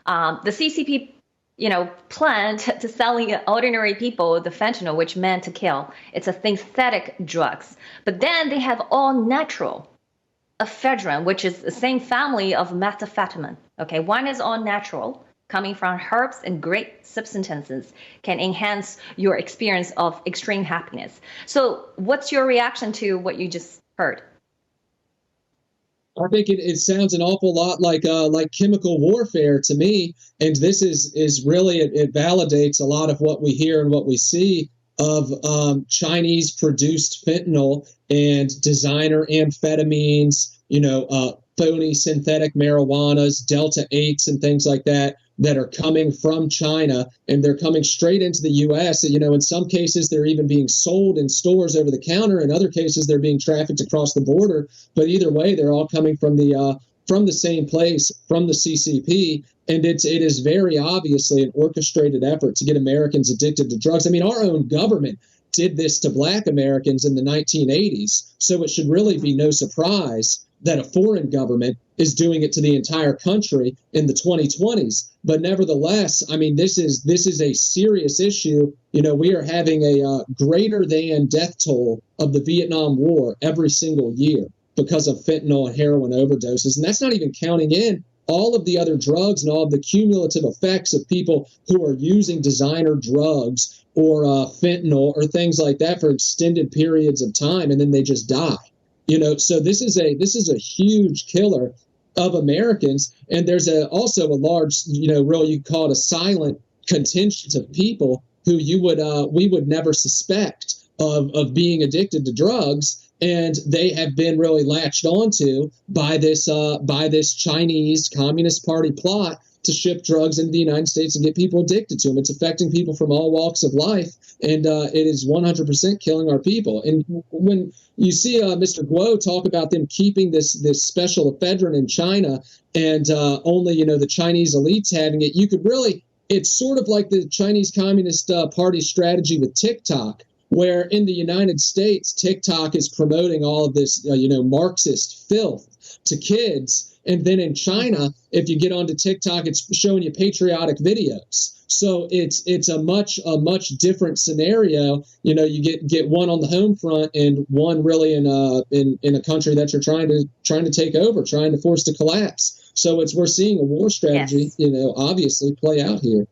The CCP, planned to selling ordinary people the fentanyl, which meant to kill. It's a synthetic drugs. But then they have all natural ephedrine, which is the same family of methamphetamine. Okay, one is all natural, coming from herbs and great substances, can enhance your experience of extreme happiness. So what's your reaction to what you just heard? I think it sounds an awful lot like chemical warfare to me, and this is really it validates a lot of what we hear and what we see of Chinese produced fentanyl and designer amphetamines, phony synthetic marijuanas, Delta 8s, and things like that are coming from China, and they're coming straight into the U.S. In some cases, they're even being sold in stores over the counter. In other cases, they're being trafficked across the border. But either way, they're all coming from the same place, from the CCP. And it is very obviously an orchestrated effort to get Americans addicted to drugs. I mean, our own government did this to Black Americans in the 1980s. So it should really be no surprise that a foreign government is doing it to the entire country in the 2020s. But nevertheless, I mean, this is a serious issue. We are having a greater than death toll of the Vietnam War every single year because of fentanyl and heroin overdoses. And that's not even counting in all of the other drugs and all of the cumulative effects of people who are using designer drugs or fentanyl or things like that for extended periods of time, and then they just die. So this is a huge killer of Americans, and there's also a large, real, you call it a silent contingent of people who we would never suspect of being addicted to drugs, and they have been really latched onto by this Chinese Communist Party plot to ship drugs into the United States and get people addicted to them. It's affecting people from all walks of life, and it is 100% killing our people. And when you see Mr. Guo talk about them keeping this special ephedrine in China and only, the Chinese elites having it, you could really, it's sort of like the Chinese Communist Party strategy with TikTok, where in the United States, TikTok is promoting all of this, Marxist filth to kids. And then in China, if you get onto TikTok, it's showing you patriotic videos. So it's a much different scenario. You get one on the home front and one really in a country that you're trying to take over, trying to force to collapse. So we're seeing a war strategy, yes, obviously play out here.